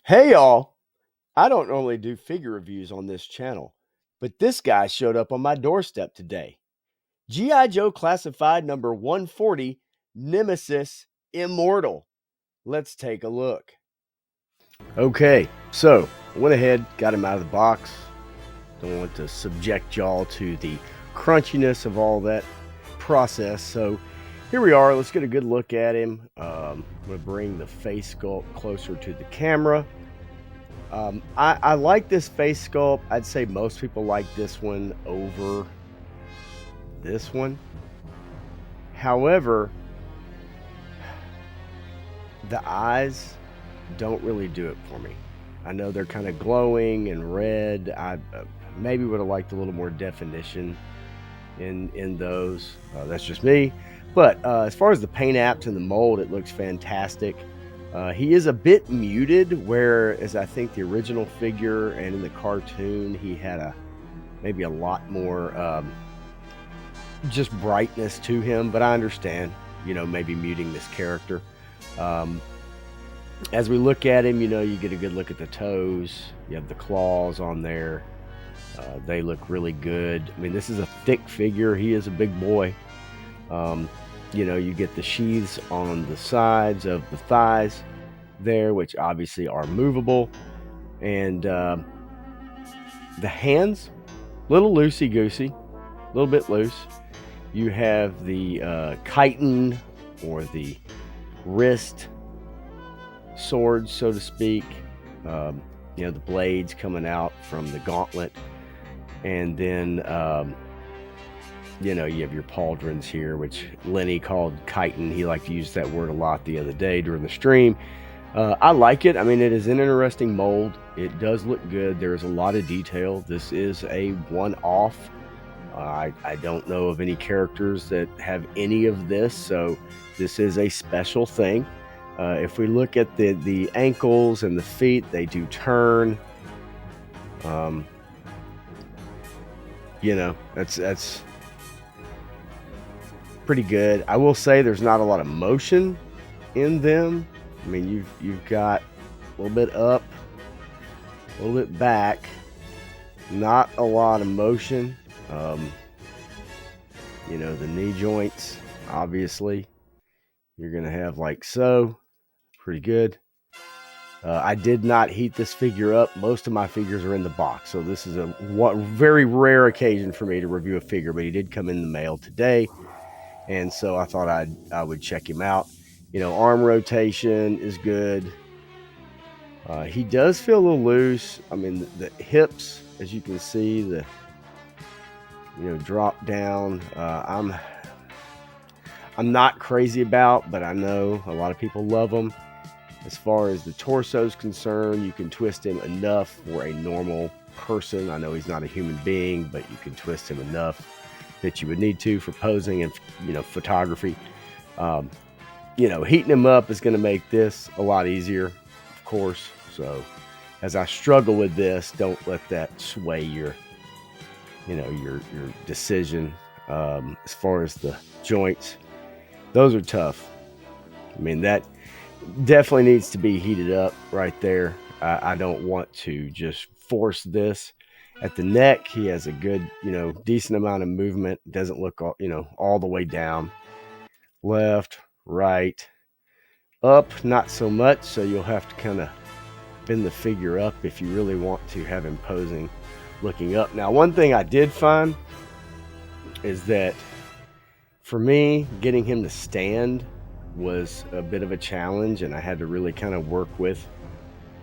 Hey y'all, I don't normally do figure reviews on this channel, but this guy showed up on my doorstep today. G.I. Joe Classified number 140, Nemesis Immortal. Let's take a look. Okay, so I went ahead, got him out of the box. Don't want to subject y'all to the crunchiness of all that process, so here we are. Let's get a good look at him. I'm going to bring the face sculpt closer to the camera. I like this face sculpt. I'd say most people like this one over this one. However, the eyes don't really do it for me. I know they're kind of glowing and red. I maybe would have liked a little more definition in those. That's just me. But as far as the paint apps and the mold, it looks fantastic. He is a bit muted, whereas I think the original figure and in the cartoon he had maybe a lot more just brightness to him. But I understand, maybe muting this character. As we look at him, you get a good look at the toes. You have the claws on there. They look really good. I mean, this is a thick figure. He is a big boy. You get the sheaths on the sides of the thighs there, which obviously are movable. And the hands, a little loosey-goosey, a little bit loose. You have the chitin, or the wrist sword, so to speak. The blades coming out from the gauntlet. And then you have your pauldrons here, which Lenny called chitin. He liked to use that word a lot the other day during the stream. I like it. I mean, it is an interesting mold. It does look good. There is a lot of detail. This is a one-off. I don't know of any characters that have any of this, so this is a special thing. If we look at the ankles and the feet, they do turn. That's pretty good. I will say there's not a lot of motion in them. I mean, you've got a little bit up, a little bit back, not a lot of motion. The knee joints, obviously, you're gonna have like so. Pretty good. I did not heat this figure up. Most of my figures are in the box, so this is a very rare occasion for me to review a figure, but he did come in the mail today, and so I thought I would check him out. Arm rotation is good. He does feel a little loose. I mean, the hips, as you can see, the drop down. I'm not crazy about, but I know a lot of people love them. As far as the torso is concerned, you can twist him enough for a normal person. I know he's not a human being, but you can twist him enough that you would need to for posing and photography. Heating him up is going to make this a lot easier, of course. So as I struggle with this, don't let that sway your decision. As far as the joints, those are tough. I mean, that definitely needs to be heated up right there. I don't want to just force this. At the neck, he has a good, decent amount of movement. Doesn't look all the way down. Left, right, up, not so much. So you'll have to kind of bend the figure up if you really want to have him posing looking up. Now, one thing I did find is that for me, getting him to stand was a bit of a challenge, and I had to really kind of work with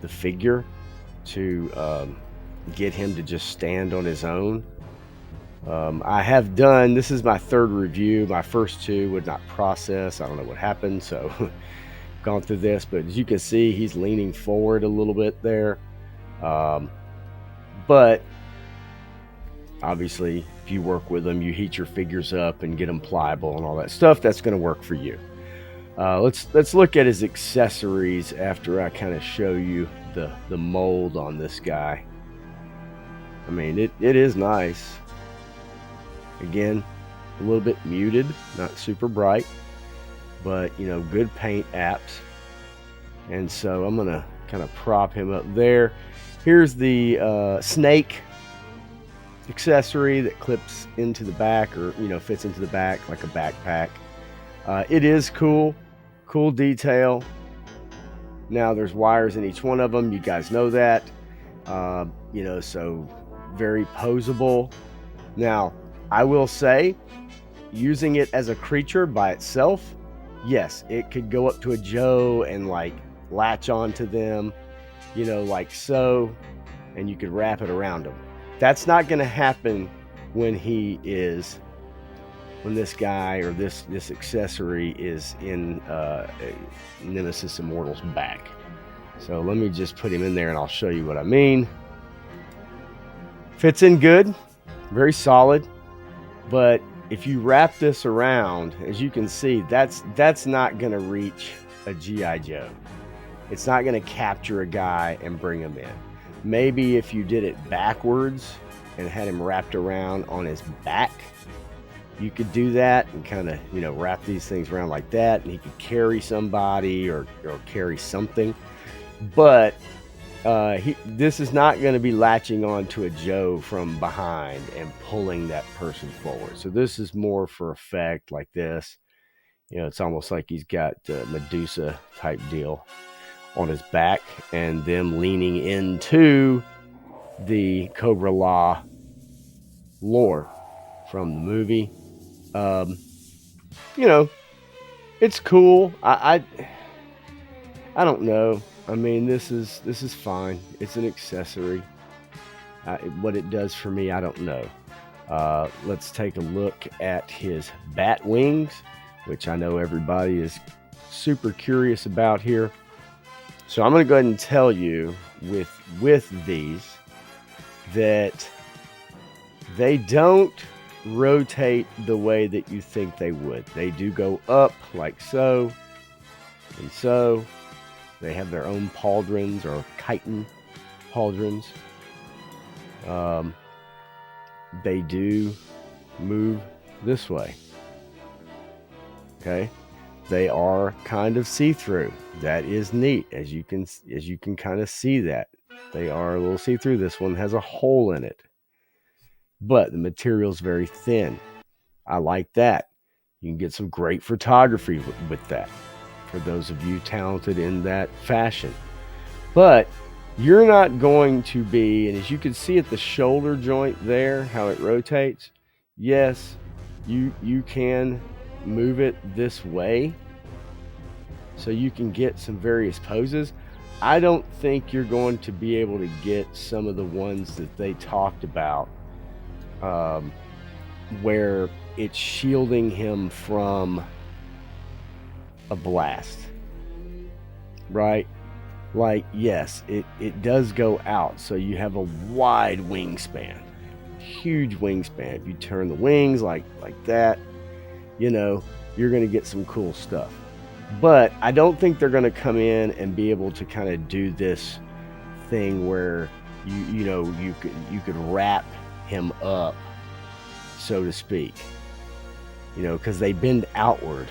the figure to get him to just stand on his own. I have done, this is my third review. My first two would not process. I don't know what happened, so gone through this, but as you can see, he's leaning forward a little bit there. But obviously, if you work with them, you heat your figures up and get them pliable and all that stuff, that's going to work for you. Let's look at his accessories after I kind of show you the mold on this guy. I mean, it is nice. Again, a little bit muted, not super bright, but good paint apps. And so I'm gonna kind of prop him up there. Here's the snake accessory that clips into the back, or fits into the back like a backpack. It is cool detail. Now there's wires in each one of them, you guys know that. So very posable. Now I will say, using it as a creature by itself, yes, it could go up to a Joe and like latch onto them, like so, and you could wrap it around him. That's not going to happen when this guy or this accessory is in Nemesis Immortal's back. So let me just put him in there and I'll show you what I mean. Fits in good, very solid, but if you wrap this around, as you can see, that's not going to reach a G.I. Joe. It's not going to capture a guy and bring him in. Maybe if you did it backwards and had him wrapped around on his back, you could do that and kind of, wrap these things around like that, and he could carry somebody or carry something. But this is not going to be latching on to a Joe from behind and pulling that person forward. So this is more for effect like this. It's almost like he's got Medusa type deal on his back, and them leaning into the Cobra Law lore from the movie. It's cool. I don't know. I mean, this is fine. It's an accessory. What it does for me, I don't know. Let's take a look at his bat wings, which I know everybody is super curious about here. So I'm going to go ahead and tell you with these that they don't rotate the way that you think they would. They do go up like so and so. They have their own pauldrons or chitin pauldrons. They do move this way. Okay, they are kind of see-through. That is neat, as you can kind of see that they are a little see-through. This one has a hole in it, but the material is very thin. I like that. You can get some great photography with that, for those of you talented in that fashion. But you're not going to be, and as you can see at the shoulder joint there, how it rotates, yes, you can move it this way so you can get some various poses. I don't think you're going to be able to get some of the ones that they talked about, where it's shielding him from a blast, right? Like, yes, it does go out, so you have a wide wingspan, huge wingspan. If you turn the wings like that, you're going to get some cool stuff. But I don't think they're going to come in and be able to kind of do this thing where you could wrap him up, so to speak, because they bend outward.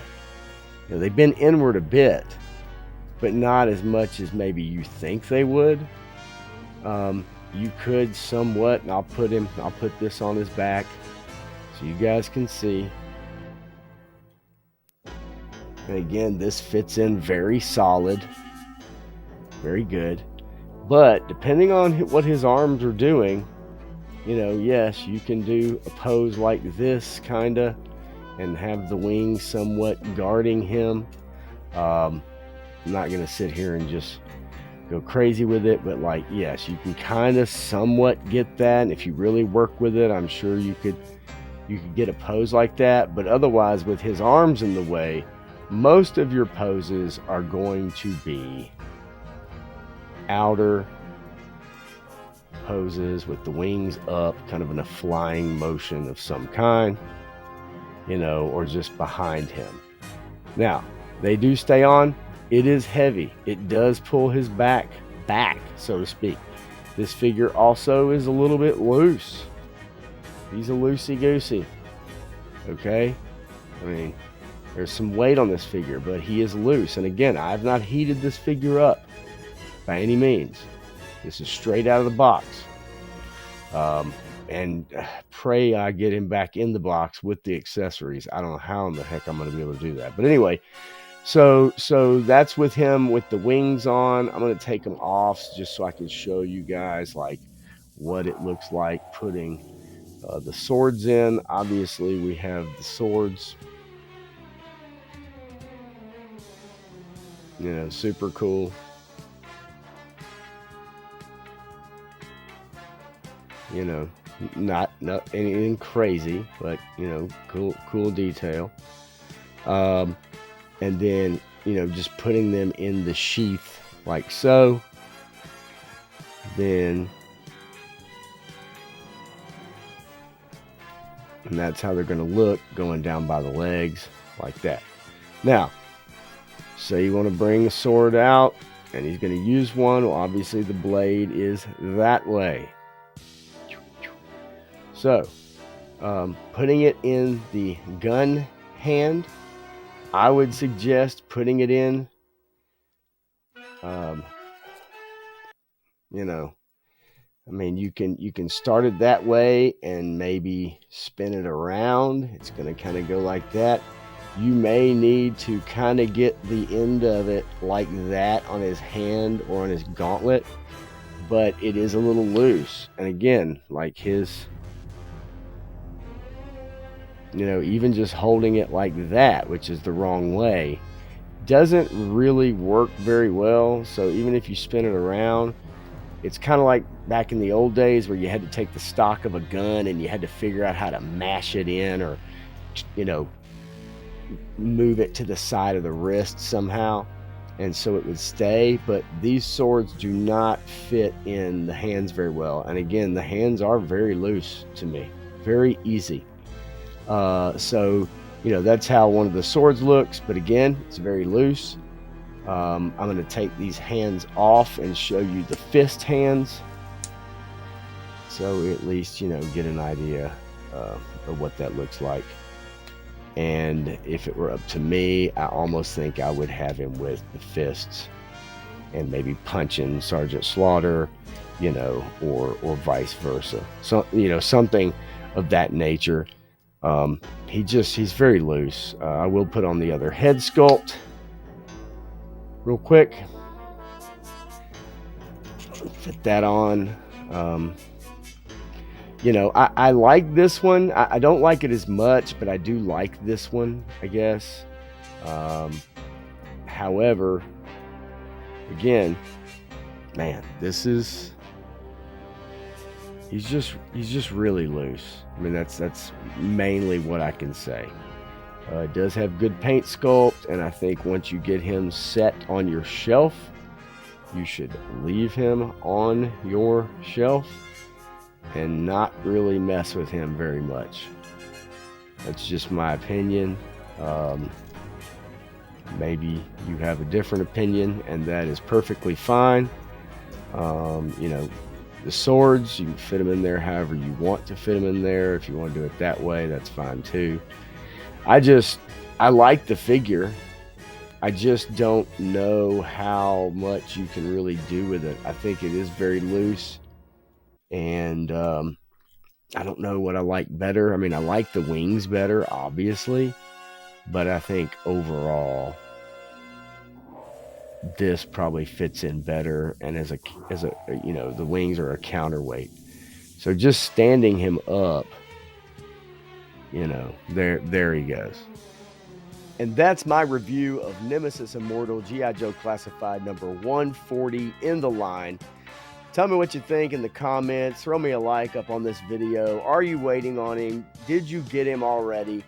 They bend inward a bit, but not as much as maybe you think they would. You could somewhat, and I'll put this on his back so you guys can see. And again, this fits in very solid, very good. But depending on what his arms are doing, yes, you can do a pose like this kinda, and have the wings somewhat guarding him. I'm not going to sit here and just go crazy with it, but yes, you can kind of somewhat get that. And if you really work with it, I'm sure you could get a pose like that. But otherwise, with his arms in the way, most of your poses are going to be outer poses with the wings up, kind of in a flying motion of some kind, or just behind him. Now, they do stay on. It is heavy. It does pull his back, so to speak. This figure also is a little bit loose. He's a loosey-goosey. Okay? I mean, there's some weight on this figure, but he is loose. And again, I have not heated this figure up. by any means. This is straight out of the box. And pray I get him back in the box with the accessories. I don't know how in the heck I'm going to be able to do that. But anyway, so that's with him with the wings on. I'm going to take them off just so I can show you guys like what it looks like putting the swords in. Obviously, we have the swords. You know, super cool. You know, not anything crazy, but you know, cool detail. And then, you know, just putting them in the sheath like so. Then, and that's how they're going to look going down by the legs like that. Now, say you want to bring the sword out and he's going to use one. Well, obviously the blade is that way. So, putting it in the gun hand, I would suggest putting it in, you know, I mean, you can start it that way and maybe spin it around. It's going to kind of go like that. You may need to kind of get the end of it like that on his hand or on his gauntlet, but it is a little loose. And again, like his, you know, even just holding it like that, which is the wrong way, doesn't really work very well. So even if you spin it around, it's kind of like back in the old days where you had to take the stock of a gun and you had to figure out how to mash it in or, you know, move it to the side of the wrist somehow, and so it would stay. But these swords do not fit in the hands very well. And again, the hands are very loose to me, very easy. So, you know, that's how one of the swords looks. But again, it's very loose. I'm going to take these hands off and show you the fist hands, so at least, you know, get an idea of what that looks like. And if it were up to me, I almost think I would have him with the fists and maybe punching Sergeant Slaughter, you know, or vice versa. So, you know, something of that nature. He's very loose. I will put on the other head sculpt real quick. Fit that on. You know, I like this one. I don't like it as much, but I do like this one, I guess. However, again, man, this is, he's just really loose. I mean, that's mainly what I can say. It does have good paint sculpt, and I think once you get him set on your shelf, you should leave him on your shelf and not really mess with him very much. That's just my opinion. Maybe you have a different opinion, and that is perfectly fine. You know, the swords, you can fit them in there however you want to fit them in there. If you want to do it that way, that's fine too. I like the figure. I just don't know how much you can really do with it. I think it is very loose. And I don't know what I like better. I mean, I like the wings better, obviously, but I think overall this probably fits in better. And as a you know, the wings are a counterweight. So just standing him up, you know, there he goes. And that's my review of Nemesis Immortal G.I. Joe Classified number 140 in the line. Tell me what you think in the comments. Throw me a like up on this video. Are you waiting on him? Did you get him already?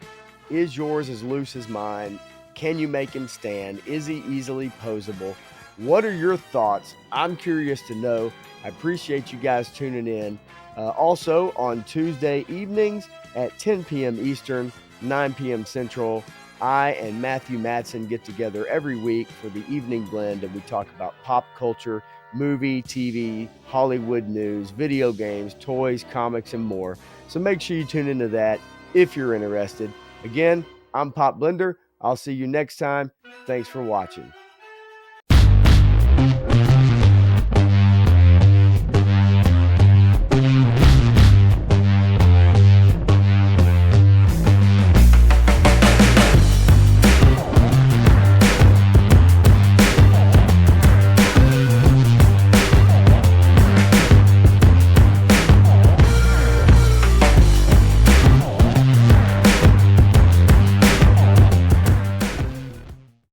Is yours as loose as mine? Can you make him stand? Is he easily posable? What are your thoughts? I'm curious to know. I appreciate you guys tuning in. Also, on Tuesday evenings at 10 p.m. Eastern, 9 p.m. Central, I and Matthew Madsen get together every week for the evening blend, and we talk about pop culture, movie, TV, Hollywood news, video games, toys, comics, and more. So make sure you tune into that if you're interested. Again, I'm Pop Blender. I'll see you next time. Thanks for watching.